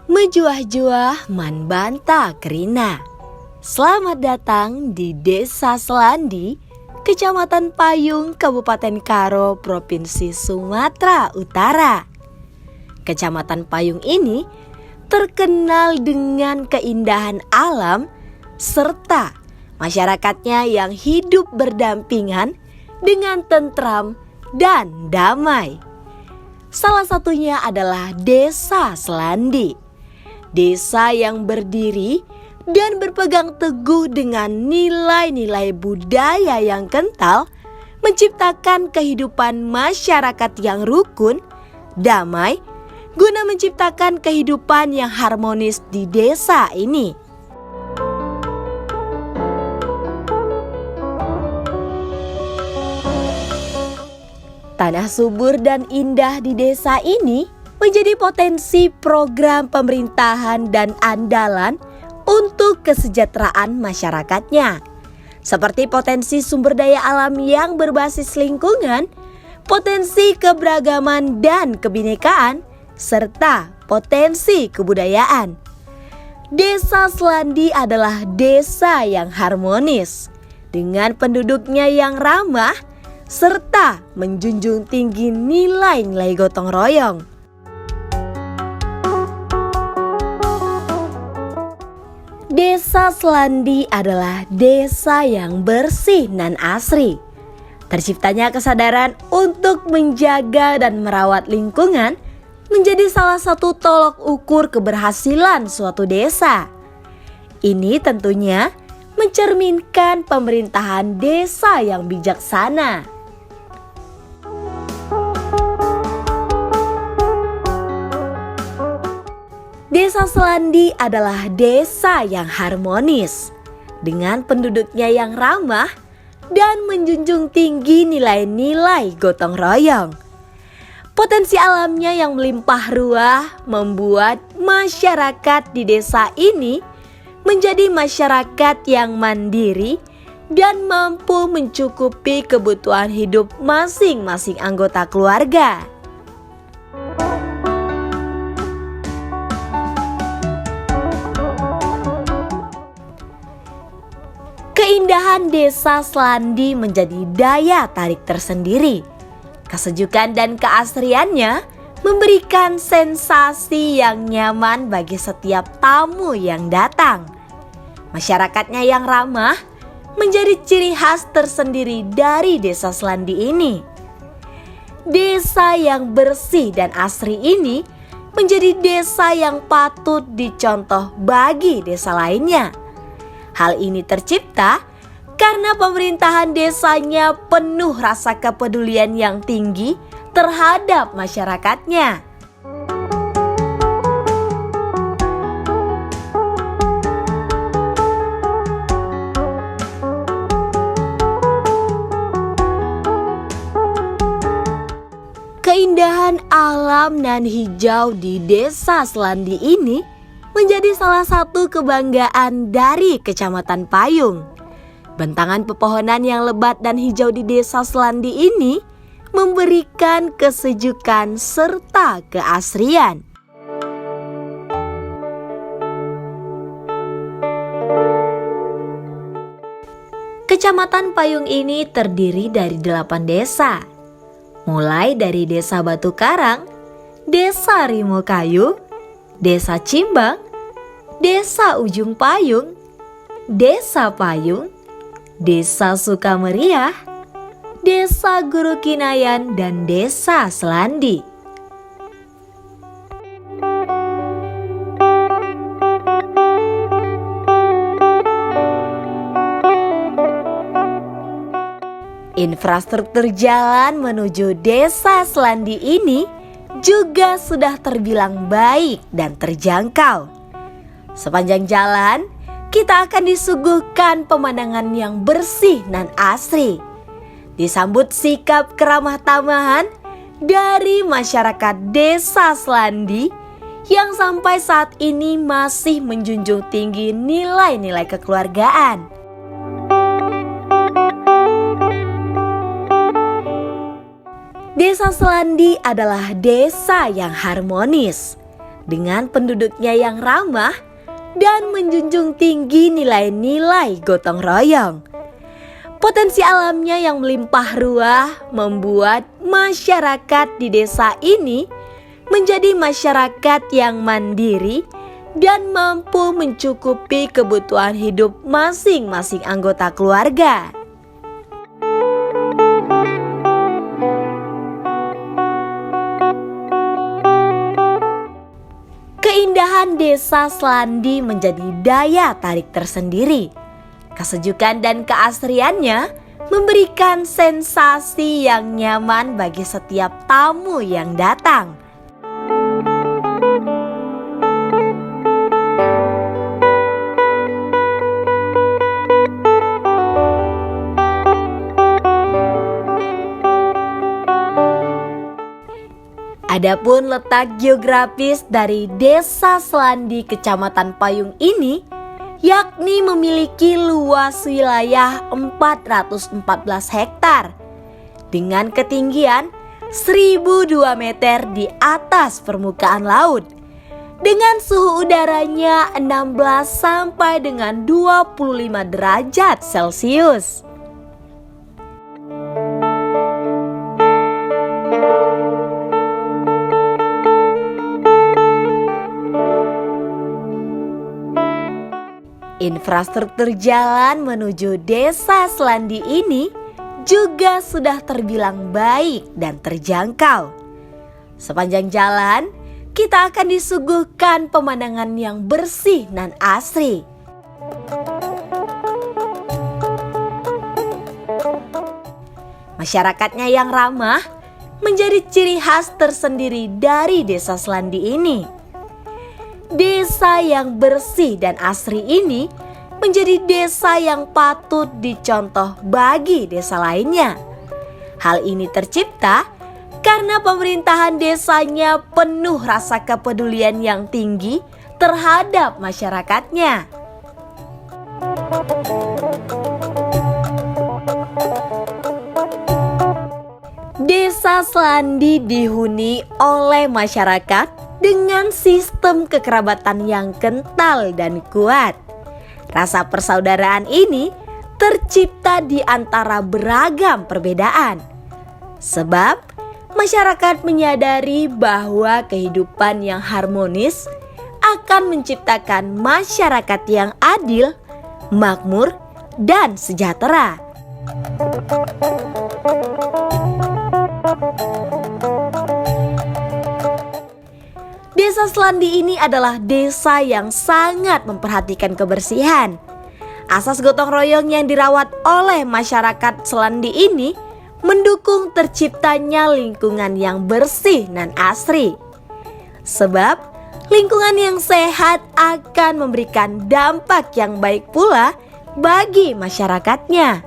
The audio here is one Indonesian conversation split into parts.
Mejuah-juah man banta kerina. Selamat datang di Desa Selandi, Kecamatan Payung, Kabupaten Karo, Provinsi Sumatera Utara. Kecamatan Payung ini terkenal dengan keindahan alam serta masyarakatnya yang hidup berdampingan dengan tentram dan damai. Salah satunya adalah Desa Selandi. Desa yang berdiri dan berpegang teguh dengan nilai-nilai budaya yang kental, menciptakan kehidupan masyarakat yang rukun, damai, guna menciptakan kehidupan yang harmonis di desa ini. Tanah subur dan indah di desa ini menjadi potensi program pemerintahan dan andalan untuk kesejahteraan masyarakatnya. Seperti potensi sumber daya alam yang berbasis lingkungan, potensi keberagaman dan kebinekaan, serta potensi kebudayaan. Desa Selandi adalah desa yang harmonis, dengan penduduknya yang ramah, serta menjunjung tinggi nilai-nilai gotong royong. Desa Selandi adalah desa yang bersih dan asri. Terciptanya kesadaran untuk menjaga dan merawat lingkungan menjadi salah satu tolok ukur keberhasilan suatu desa. Ini tentunya mencerminkan pemerintahan desa yang bijaksana. Desa Selandi adalah desa yang harmonis, dengan penduduknya yang ramah dan menjunjung tinggi nilai-nilai gotong royong. Potensi alamnya yang melimpah ruah membuat masyarakat di desa ini menjadi masyarakat yang mandiri dan mampu mencukupi kebutuhan hidup masing-masing anggota keluarga. Keindahan Desa Selandi menjadi daya tarik tersendiri. Kesejukan dan keasriannya memberikan sensasi yang nyaman bagi setiap tamu yang datang. Masyarakatnya yang ramah menjadi ciri khas tersendiri dari Desa Selandi ini. Desa yang bersih dan asri ini menjadi desa yang patut dicontoh bagi desa lainnya. Hal ini tercipta karena pemerintahan desanya penuh rasa kepedulian yang tinggi terhadap masyarakatnya. Keindahan alam nan hijau di Desa Selandi ini menjadi salah satu kebanggaan dari Kecamatan Payung. Bentangan pepohonan yang lebat dan hijau di Desa Selandi ini memberikan kesejukan serta keasrian. Kecamatan Payung ini terdiri dari 8 desa, mulai dari Desa Batu Karang, Desa Rimokayu, Desa Cimbang, Desa Ujung Payung, Desa Payung, Desa Sukameriah, Desa Guru Kinayan, dan Desa Selandi. Infrastruktur jalan menuju Desa Selandi ini juga sudah terbilang baik dan terjangkau. Sepanjang jalan, kita akan disuguhkan pemandangan yang bersih dan asri. Disambut sikap keramah tamahan dari masyarakat Desa Selandi yang sampai saat ini masih menjunjung tinggi nilai-nilai kekeluargaan. Desa Selandi adalah desa yang harmonis, dengan penduduknya yang ramah dan menjunjung tinggi nilai-nilai gotong royong. Potensi alamnya yang melimpah ruah membuat masyarakat di desa ini menjadi masyarakat yang mandiri dan mampu mencukupi kebutuhan hidup masing-masing anggota keluarga. Keindahan desa Selandi menjadi daya tarik tersendiri. Kesejukan dan keasriannya memberikan sensasi yang nyaman bagi setiap tamu yang datang. Adapun letak geografis dari Desa Selandi Kecamatan Payung ini, yakni memiliki luas wilayah 414 hektar dengan ketinggian 1002 meter di atas permukaan laut, dengan suhu udaranya 16 sampai dengan 25 derajat Celcius. Infrastruktur jalan menuju Desa Selandi ini juga sudah terbilang baik dan terjangkau. Sepanjang jalan, kita akan disuguhkan pemandangan yang bersih dan asri. Masyarakatnya yang ramah menjadi ciri khas tersendiri dari Desa Selandi ini. Desa yang bersih dan asri ini menjadi desa yang patut dicontoh bagi desa lainnya. Hal ini tercipta karena pemerintahan desanya penuh rasa kepedulian yang tinggi terhadap masyarakatnya. Desa Selandi dihuni oleh masyarakat dengan sistem kekerabatan yang kental dan kuat. Rasa persaudaraan ini tercipta di antara beragam perbedaan. Sebab masyarakat menyadari bahwa kehidupan yang harmonis akan menciptakan masyarakat yang adil, makmur, dan sejahtera. Desa Selandi ini adalah desa yang sangat memperhatikan kebersihan. Asas gotong royong yang dirawat oleh masyarakat Selandi ini mendukung terciptanya lingkungan yang bersih dan asri. Sebab lingkungan yang sehat akan memberikan dampak yang baik pula bagi masyarakatnya.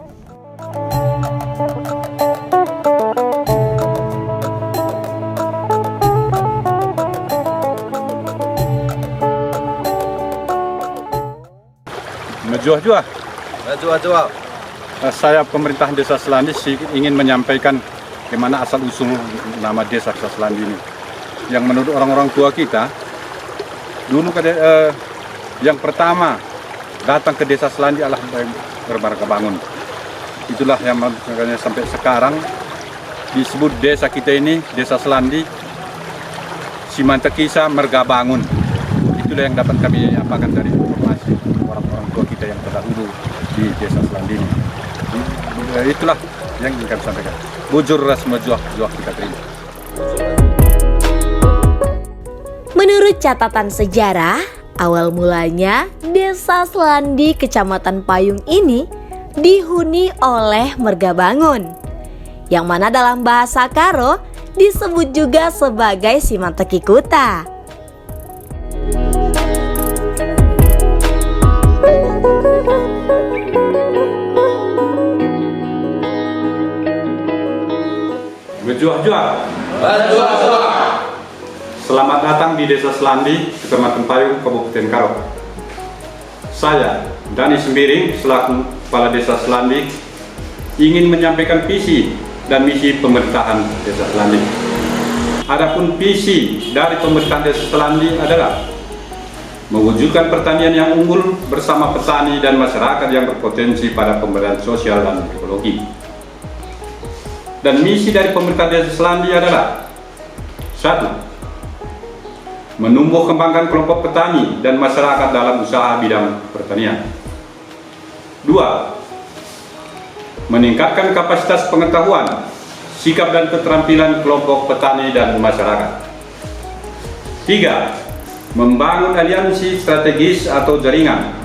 Menjual. Saya pemerintahan Desa Selandi ingin menyampaikan bagaimana asal usul nama Desa Selandi ini. Yang menurut orang-orang tua kita, dulu yang pertama datang ke Desa Selandi adalah Merga Bangun. Itulah yang makanya sampai sekarang disebut desa kita ini, Desa Selandi Simantekisa Merga Bangun. Itulah yang dapat kami apakan dari informasi orang-orang tua kita yang terdahulu di Desa Selandi ini. Itulah yang ingin kami sampaikan. Bujur semua juak kita terima. Menurut catatan sejarah, awal mulanya Desa Selandi Kecamatan Payung ini dihuni oleh Merga Bangun, yang mana dalam bahasa Karo disebut juga sebagai Simanteki Kuta. Selamat datang di Desa Selandi, Kecamatan Payung, Kabupaten Karo. Saya, Dani Sembiring, selaku Kepala Desa Selandi, ingin menyampaikan visi dan misi pemerintahan Desa Selandi. Adapun visi dari pemerintahan Desa Selandi adalah mewujudkan pertanian yang unggul bersama petani dan masyarakat yang berpotensi pada pemberdayaan sosial dan ekologi. Dan misi dari pemerintahan Desa Selandi adalah: 1. Menumbuh kembangkan kelompok petani dan masyarakat dalam usaha bidang pertanian. 2. Meningkatkan kapasitas pengetahuan, sikap dan keterampilan kelompok petani dan masyarakat. 3. Membangun aliansi strategis atau jaringan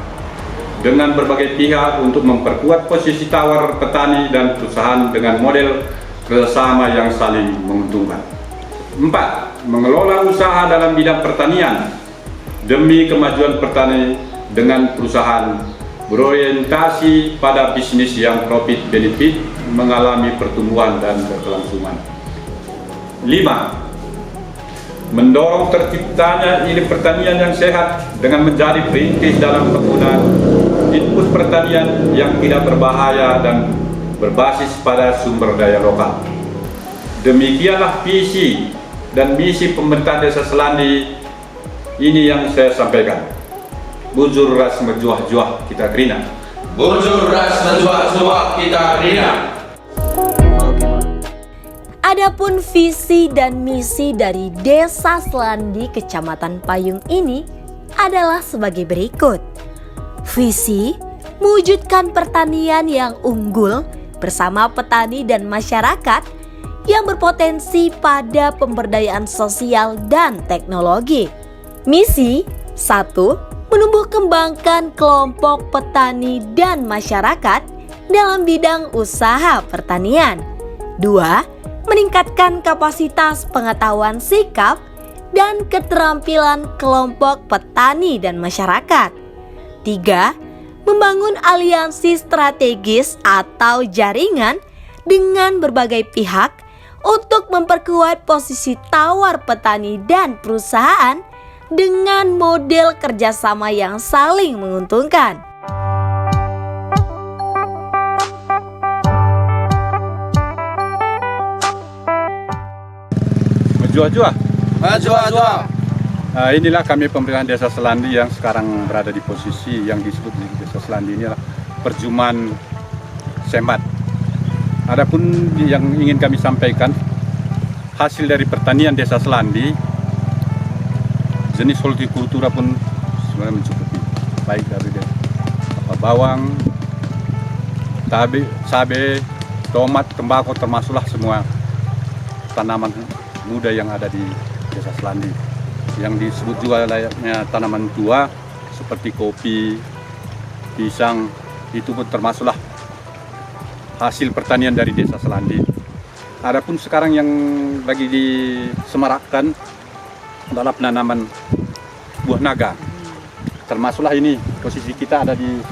dengan berbagai pihak untuk memperkuat posisi tawar petani dan perusahaan dengan model kerjasama yang saling menguntungkan. 4. Mengelola usaha dalam bidang pertanian demi kemajuan petani dengan perusahaan berorientasi pada bisnis yang profit benefit mengalami pertumbuhan dan berkelangsungan. 5. Mendorong terciptanya iklim pertanian yang sehat dengan menjadi perintis dalam penggunaan input pertanian yang tidak berbahaya dan berbasis pada sumber daya lokal. Demikianlah visi dan misi pemerintahan Desa Selandi ini yang saya sampaikan. Bujur ras menjuah-juah kita kerina. Bujur ras menjuah-juah kita kerina. Adapun visi dan misi dari Desa Selandi Kecamatan Payung ini adalah sebagai berikut. Visi, mewujudkan pertanian yang unggul bersama petani dan masyarakat yang berpotensi pada pemberdayaan sosial dan teknologi. Misi 1. Menumbuh kembangkan kelompok petani dan masyarakat dalam bidang usaha pertanian. 2. Meningkatkan kapasitas pengetahuan sikap dan keterampilan kelompok petani dan masyarakat. 3. Membangun aliansi strategis atau jaringan dengan berbagai pihak untuk memperkuat posisi tawar petani dan perusahaan dengan model kerjasama yang saling menguntungkan. Menjuah-juah. Menjuah-juah. Inilah kami pemerintahan Desa Selandi yang sekarang berada di posisi yang disebut di Desa Selandi ini adalah Perjuman Sembat. Adapun yang ingin kami sampaikan, hasil dari pertanian Desa Selandi, jenis hortikultura pun sebenarnya mencukupi, baik dari bawang, cabai, tomat, tembakau, termasuklah semua tanaman muda yang ada di Desa Selandi. Yang disebut juga layaknya tanaman tua seperti kopi, pisang, itu pun termasuklah hasil pertanian dari Desa Selandi. Adapun sekarang yang lagi disemarakkan adalah penanaman buah naga. Termasuklah ini posisi kita ada di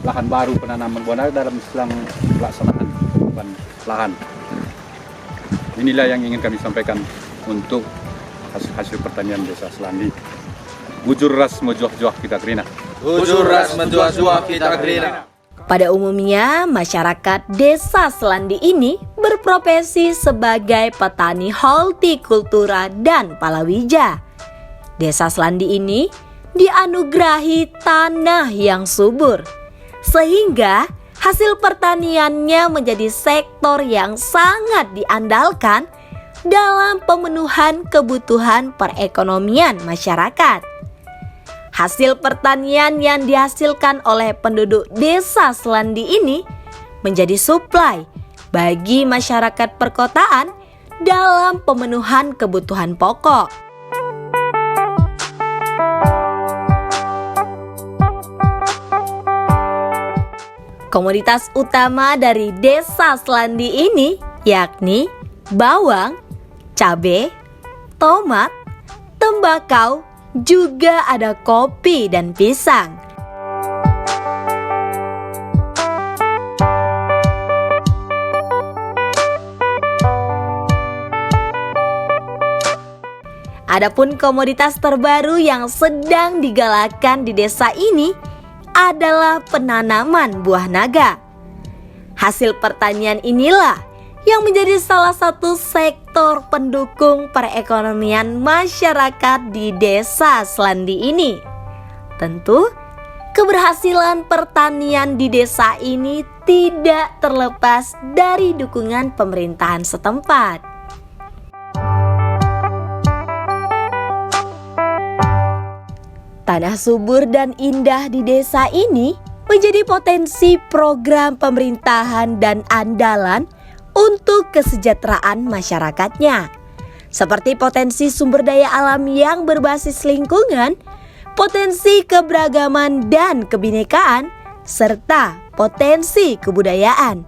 lahan baru penanaman buah naga dalam sedang pelaksanaan lahan. Inilah yang ingin kami sampaikan untuk hasil pertanian Desa Selandi. Bujur ras menjuah-juah kita kerina. Bujur ras menjuah-juah kita kerina. Pada umumnya, masyarakat Desa Selandi ini berprofesi sebagai petani hortikultura dan palawija. Desa Selandi ini dianugerahi tanah yang subur, sehingga hasil pertaniannya menjadi sektor yang sangat diandalkan dalam pemenuhan kebutuhan perekonomian masyarakat. Hasil pertanian yang dihasilkan oleh penduduk Desa Selandi ini menjadi suplai bagi masyarakat perkotaan dalam pemenuhan kebutuhan pokok. Komoditas utama dari Desa Selandi ini yakni bawang, cabai, tomat, tembakau, juga ada kopi dan pisang. Adapun komoditas terbaru yang sedang digalakkan di desa ini adalah penanaman buah naga. Hasil pertanian inilah yang menjadi salah satu sektor pendukung perekonomian masyarakat di Desa Selandi ini. Tentu, keberhasilan pertanian di desa ini tidak terlepas dari dukungan pemerintahan setempat. Tanah subur dan indah di desa ini menjadi potensi program pemerintahan dan andalan untuk kesejahteraan masyarakatnya. Seperti potensi sumber daya alam yang berbasis lingkungan, potensi keberagaman dan kebinekaan, serta potensi kebudayaan.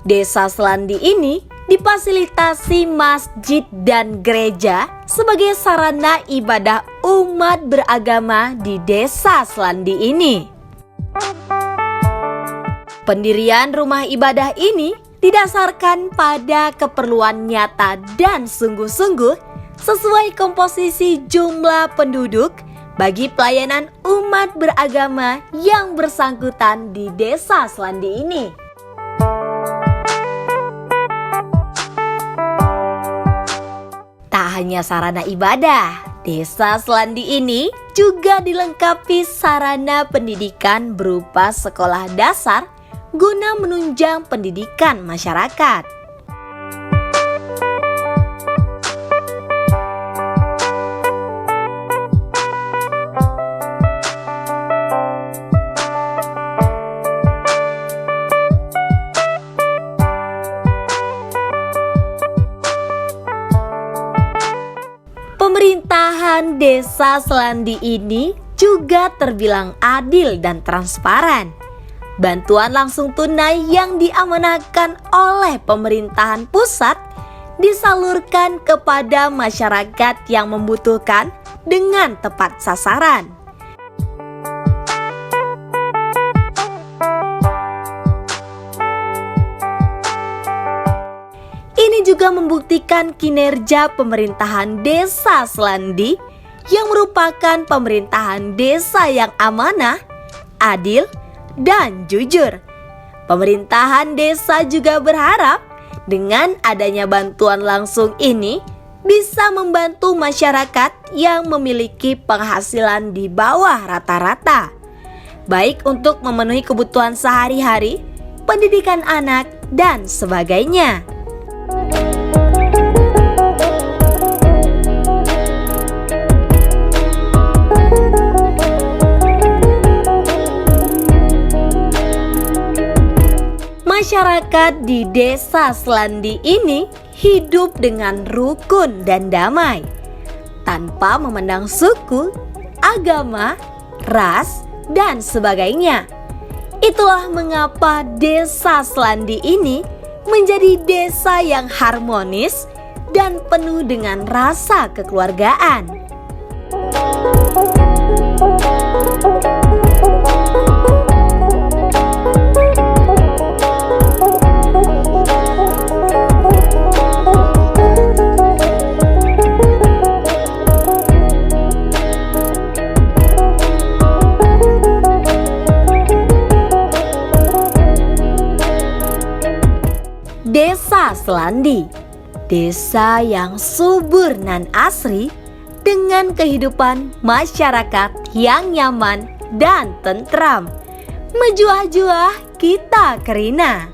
Desa Selandi ini difasilitasi masjid dan gereja sebagai sarana ibadah umat beragama di Desa Selandi ini. Pendirian rumah ibadah ini didasarkan pada keperluan nyata dan sungguh-sungguh sesuai komposisi jumlah penduduk bagi pelayanan umat beragama yang bersangkutan di Desa Selandi ini. Tak hanya sarana ibadah, Desa Selandi ini juga dilengkapi sarana pendidikan berupa sekolah dasar guna menunjang pendidikan masyarakat. Pemerintahan Desa Selandi ini juga terbilang adil dan transparan. Bantuan langsung tunai yang diamanahkan oleh pemerintahan pusat disalurkan kepada masyarakat yang membutuhkan dengan tepat sasaran. Ini juga membuktikan kinerja pemerintahan Desa Selandi yang merupakan pemerintahan desa yang amanah, adil, dan jujur. Pemerintahan desa juga berharap dengan adanya bantuan langsung ini bisa membantu masyarakat yang memiliki penghasilan di bawah rata-rata, baik untuk memenuhi kebutuhan sehari-hari, pendidikan anak, dan sebagainya. Masyarakat di Desa Selandi ini hidup dengan rukun dan damai, tanpa memandang suku, agama, ras, dan sebagainya. Itulah mengapa Desa Selandi ini menjadi desa yang harmonis dan penuh dengan rasa kekeluargaan. Desa Selandi, desa yang subur nan asri dengan kehidupan masyarakat yang nyaman dan tentram. Menjuah-juah kita kerina.